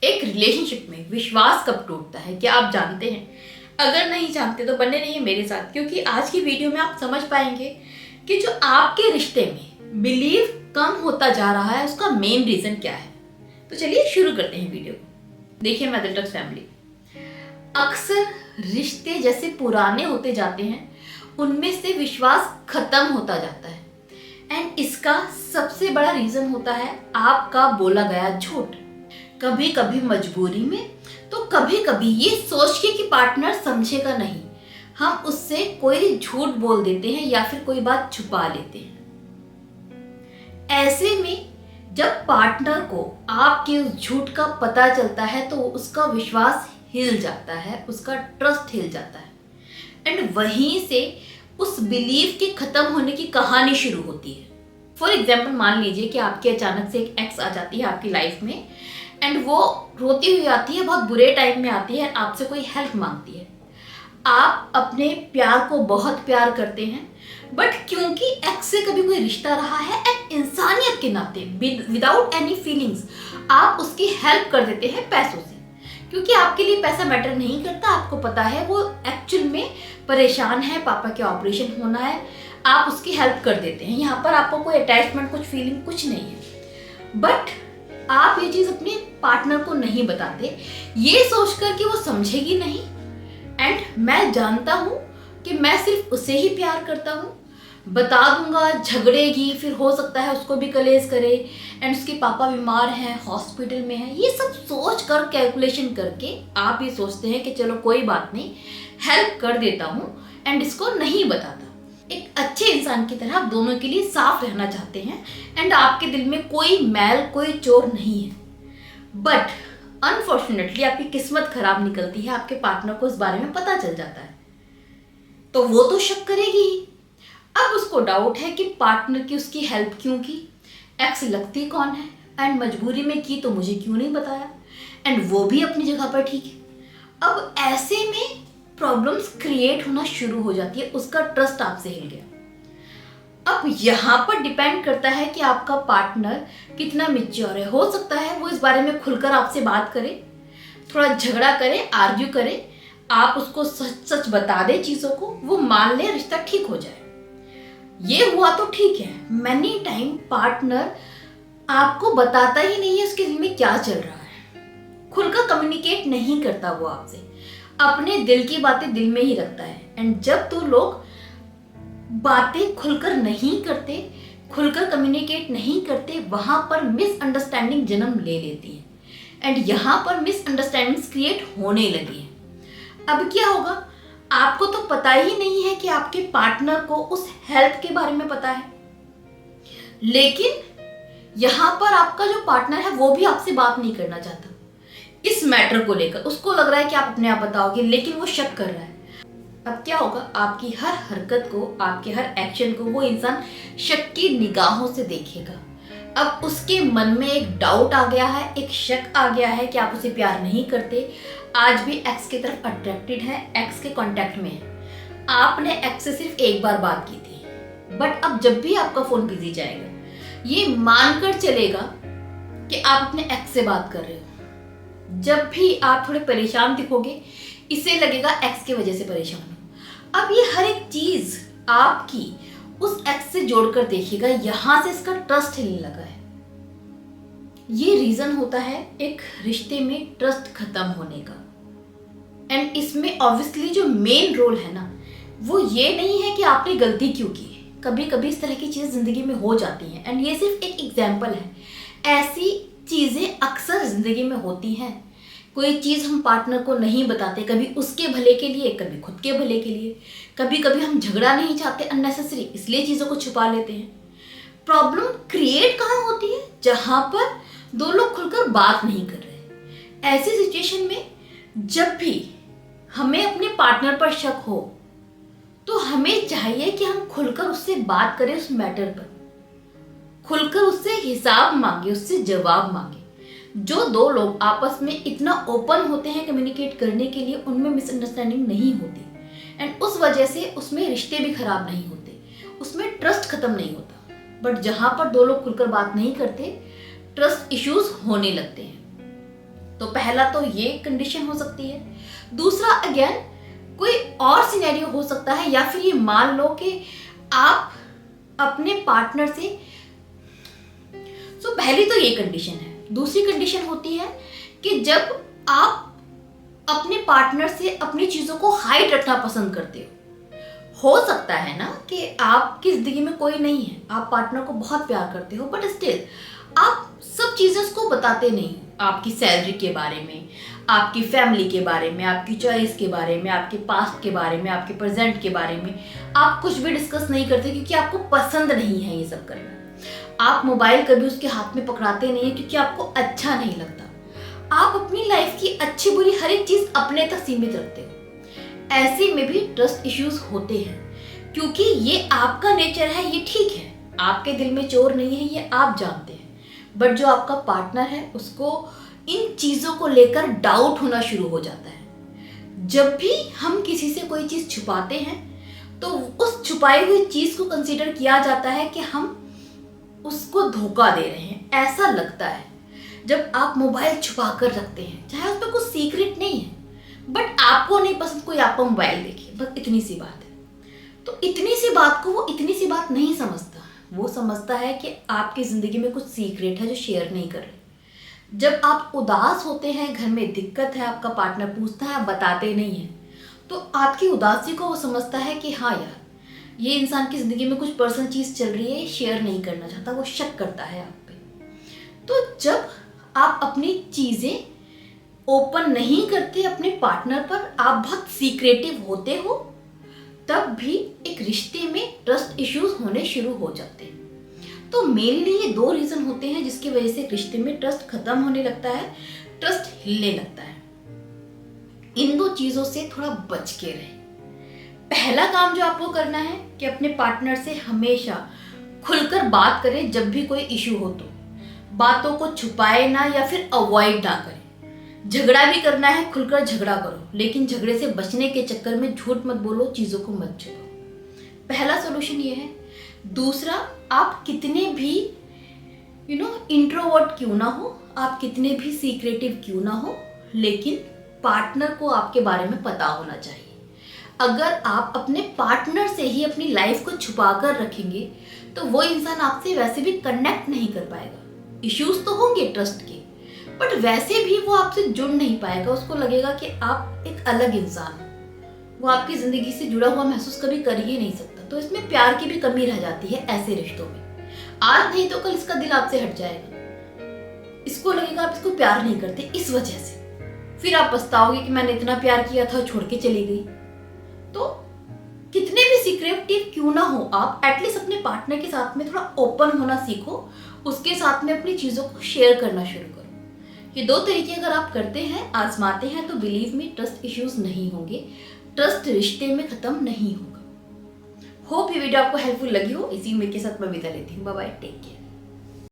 एक रिलेशनशिप में विश्वास कब टूटता है, क्या आप जानते हैं? अगर नहीं जानते तो बने रहिए मेरे साथ, क्योंकि आज की वीडियो में आप समझ पाएंगे कि जो आपके रिश्ते में बिलीव कम होता जा रहा है उसका मेन रीजन क्या है। तो चलिए शुरू करते हैं वीडियो को। देखिए मैं दिलटक फैमिली, अक्सर रिश्ते जैसे पुराने होते जाते हैं उनमें से विश्वास खत्म होता जाता है। एंड इसका सबसे बड़ा रीजन होता है आपका बोला गया झूठ। कभी कभी मजबूरी में, तो कभी कभी ये सोच के कि पार्टनर समझेगा नहीं, हम उससे कोई झूठ बोल देते हैं या फिर कोई बात छुपा लेते हैं। ऐसे में जब पार्टनर को आपके उस झूठ का पता चलता है तो उसका विश्वास हिल जाता है, उसका ट्रस्ट हिल जाता है। एंड वहीं से उस बिलीव के खत्म होने की कहानी शुरू होती है। फॉर एग्जाम्पल मान लीजिए कि आपके अचानक से एक एक्स आ जाती है आपकी लाइफ में, एंड वो रोती हुई आती है, बहुत बुरे टाइम में आती है, आपसे कोई हेल्प मांगती है। आप अपने प्यार को बहुत प्यार करते हैं, बट क्योंकि एक्स से कभी कोई रिश्ता रहा है, एक इंसानियत के नाते विदाउट एनी फीलिंग्स आप उसकी हेल्प कर देते हैं पैसों से, क्योंकि आपके लिए पैसा मैटर नहीं करता। आपको पता है वो एक्चुअल में परेशान है, पापा के ऑपरेशन होना है, आप उसकी हेल्प कर देते हैं। यहाँ पर आपको कोई अटैचमेंट, कुछ फीलिंग कुछ नहीं है। बट आप ये चीज अपने पार्टनर को नहीं बताते, ये सोचकर कि वो समझेगी नहीं। एंड मैं जानता हूँ कि मैं सिर्फ उसे ही प्यार करता हूँ, बता दूंगा झगड़ेगी, फिर हो सकता है उसको भी कलेश करे, एंड उसके पापा बीमार हैं, हॉस्पिटल में हैं। ये सब सोच कर, कैलकुलेशन करके आप ये सोचते हैं कि चलो कोई बात नहीं, हेल्प कर देता हूँ, एंड इसको नहीं बताता। एक अच्छे इंसान की तरह आप दोनों के लिए साफ रहना चाहते हैं, एंड आपके दिल में कोई मैल, कोई चोर नहीं है। बट अनफॉर्चुनेटली आपकी किस्मत खराब निकलती है, आपके पार्टनर को इस बारे में पता चल जाता है, तो वो तो शक करेगी ही। अब उसको डाउट है कि पार्टनर की उसकी हेल्प क्यों की, एक्स लगती कौन है, एंड मजबूरी में की तो मुझे क्यों नहीं बताया, एंड वो भी अपनी जगह पर ठीक है। अब ऐसे में प्रॉब्लम्स क्रिएट होना शुरू हो जाती है, उसका ट्रस्ट आपसे हिल गया। अब यहाँ पर डिपेंड करता है कि आपका पार्टनर कितना मैच्योर है। हो सकता है वो इस बारे में खुलकर आपसे बात करे, थोड़ा झगड़ा करे, आर्ग्यू करे, आप उसको सच सच बता दे चीज़ों को, वो मान ले, रिश्ता ठीक हो जाए। ये हुआ तो ठीक है। मैनी टाइम पार्टनर आपको बताता ही नहीं है उसके दिल में क्या चल रहा है, खुलकर कम्युनिकेट नहीं करता वो आपसे, अपने दिल की बातें दिल में ही रखता है। एंड जब तो लोग बातें खुलकर नहीं करते, खुलकर कम्युनिकेट नहीं करते, वहां पर मिसअंडरस्टैंडिंग जन्म ले लेती है, एंड यहाँ पर मिसअंडरस्टैंडिंग्स क्रिएट होने लगी है। अब क्या होगा, आपको तो पता ही नहीं है कि आपके पार्टनर को उस हेल्प के बारे में पता है, लेकिन यहाँ पर आपका जो पार्टनर है वो भी आपसे बात नहीं करना चाहता इस मैटर को लेकर। उसको लग रहा है कि आप अपने आप बताओगे, लेकिन वो शक कर रहा है। अब क्या होगा, आपकी हर हरकत को, आपके हर एक्शन को वो इंसान शक की निगाहों से देखेगा। अब उसके मन में एक डाउट आ गया है, एक शक आ गया है कि आप उसे प्यार नहीं करते, आज भी एक्स की तरफ अट्रैक्टेड है, एक्स के कांटेक्ट में है। आपने एक्स से सिर्फ एक बार बात की थी, बट अब जब भी आपका फोन बिजी जाएगा, ये मानकर चलेगा कि आप अपने एक्स से बात कर रहे हो। जब भी आप थोड़े परेशान दिखोगे, इसे लगेगा एक्स की वजह से परेशान हो। अब ये हर एक चीज आपकी उस एक्स से जोड़कर देखिएगा, यहां से इसका ट्रस्ट हिलने लगा है। ये रीजन होता है एक रिश्ते में ट्रस्ट खत्म होने का। एंड इसमें ऑब्वियसली जो मेन रोल है ना, वो ये नहीं है कि आपने गलती क्यों की। कभी कभी इस तरह की चीज़ जिंदगी में हो जाती हैं, एंड ये सिर्फ एक एग्जाम्पल है। ऐसी चीज़ें अक्सर जिंदगी में होती हैं। कोई चीज़ हम पार्टनर को नहीं बताते, कभी उसके भले के लिए, कभी खुद के भले के लिए। कभी कभी हम झगड़ा नहीं चाहते अननेसेसरी, इसलिए चीज़ों को छुपा लेते हैं। प्रॉब्लम क्रिएट कहाँ होती है, जहाँ पर दो लोग खुलकर बात नहीं कर रहे। ऐसी सिचुएशन में जब भी हमें अपने पार्टनर पर शक हो, तो हमें चाहिए कि हम खुलकर उससे बात करें, उस मैटर पर खुलकर उससे हिसाब मांगे, उससे जवाब मांगे। जो दो लोग आपस में इतना ओपन होते हैं कम्युनिकेट करने के लिए, उनमें मिसअंडरस्टैंडिंग नहीं होती, एंड उस वजह से उसमें रिश्ते भी खराब नहीं होते, उसमें ट्रस्ट खत्म नहीं होता। बट जहां पर दो लोग खुलकर बात नहीं करते, ट्रस्ट इश्यूज होने लगते हैं। तो पहला तो ये कंडीशन हो सकती है। दूसरा अगेन कोई और सिनेरियो हो सकता है, या फिर ये मान लो कि आप अपने पार्टनर से, सो पहली तो ये कंडीशन है। दूसरी कंडीशन होती है कि जब आप अपने पार्टनर से अपनी चीजों को हाइड रखना पसंद करते हो सकता है ना कि आपकी जिंदगी में कोई नहीं है, आप पार्टनर को बहुत प्यार करते हो, बट स्टिल आप सब चीजें उसको बताते नहीं हो। आपकी सैलरी के बारे में, आपकी फैमिली के बारे में, आपकी चॉइस के बारे में, आपके पास्ट के बारे में, आपके प्रेजेंट के बारे में आप कुछ भी डिस्कस नहीं करते, क्योंकि आपको पसंद नहीं है ये सब करना। आप मोबाइल कभी उसके हाथ में पकड़ाते नहीं है, क्योंकि आपको अच्छा नहीं लगता। आप अपनी लाइफ की अच्छी बुरी हर एक चीज अपने तक सीमित रखते हो। ऐसे में भी ट्रस्ट इश्यूज होते हैं, क्योंकि ये आपका नेचर है, ये ठीक है, आपके दिल में चोर नहीं है, ये आप जानते हैं। बट जो आपका पार्टनर है उसको इन चीजों को लेकर डाउट होना शुरू हो जाता है। जब भी हम किसी से कोई चीज छुपाते हैं तो उस छुपाई हुई चीज को कंसीडर किया जाता है कि हम उसको धोखा दे रहे हैं, ऐसा लगता है। जब आप मोबाइल छुपा कर रखते हैं, चाहे उसमें कुछ सीक्रेट नहीं है, बट आपको नहीं पसंद कोई आपका मोबाइल देखे, बस इतनी सी बात है, तो इतनी सी बात को वो इतनी सी बात नहीं समझता। वो समझता है कि आपकी जिंदगी में कुछ सीक्रेट है जो शेयर नहीं कर रहे। जब आप उदास होते हैं, घर में दिक्कत है, आपका पार्टनर पूछता है, आप बताते नहीं हैं, तो आपकी उदासी को वो समझता है कि हाँ यार, ये इंसान की जिंदगी में कुछ पर्सनल चीज चल रही है, शेयर नहीं करना चाहता, वो शक करता है आप पे। तो जब आप अपनी चीजें ओपन नहीं करते अपने पार्टनर पर, आप बहुत सीक्रेटिव होते हो, तब भी एक रिश्ते में ट्रस्ट इश्यूज होने शुरू हो जाते हैं। तो मेनली ये दो रीजन होते हैं जिसकी वजह से रिश्ते में ट्रस्ट खत्म होने लगता है, ट्रस्ट हिलने लगता है। इन दो चीजों से थोड़ा बच के रहे। पहला काम जो आपको करना है कि अपने पार्टनर से हमेशा खुलकर बात करें। जब भी कोई इशू हो तो बातों को छुपाए ना या फिर अवॉइड ना करें। झगड़ा भी करना है, खुलकर झगड़ा करो, लेकिन झगड़े से बचने के चक्कर में झूठ मत बोलो, चीजों को मत छुपाओ। पहला सॉल्यूशन ये है। दूसरा, आप कितने भी इंट्रोवर्ट क्यों ना हो, आप कितने भी सीक्रेटिव क्यों ना हो, लेकिन पार्टनर को आपके बारे में पता होना चाहिए। अगर आप अपने पार्टनर से ही अपनी लाइफ को छुपा कर रखेंगे तो वो इंसान आपसे वैसे भी कनेक्ट नहीं कर पाएगा। इश्यूज तो होंगे ट्रस्ट के, बट वैसे भी वो आपसे जुड़ नहीं पाएगा। उसको लगेगा कि आप एक अलग इंसान हो, वो आपकी जिंदगी से जुड़ा हुआ महसूस कभी कर ही नहीं सकता। तो इसमें प्यार की भी कमी रह जाती है ऐसे रिश्तों में। आज नहीं तो कल इसका दिल आपसे हट जाएगा, इसको लगेगा आप इसको प्यार नहीं करते इस वजह से। फिर आप पछताओगे कि मैंने इतना प्यार किया था, छोड़ के चली गई। तो कितने भी सीक्रेटिव क्यों ना हो, आप एटलीस्ट अपने पार्टनर के साथ में थोड़ा ओपन होना सीखो, उसके साथ में अपनी चीजों को शेयर करना शुरू करो। ये दो तरीके अगर आप करते हैं, आजमाते हैं, तो बिलीव मी ट्रस्ट इश्यूज नहीं होंगे, ट्रस्ट रिश्ते में खत्म नहीं होगा। होप ये वीडियो आपको हेल्पफुल लगी हो। इसी उम्मीद के साथ मैं विदा लेती हूँ। Bye bye, take care.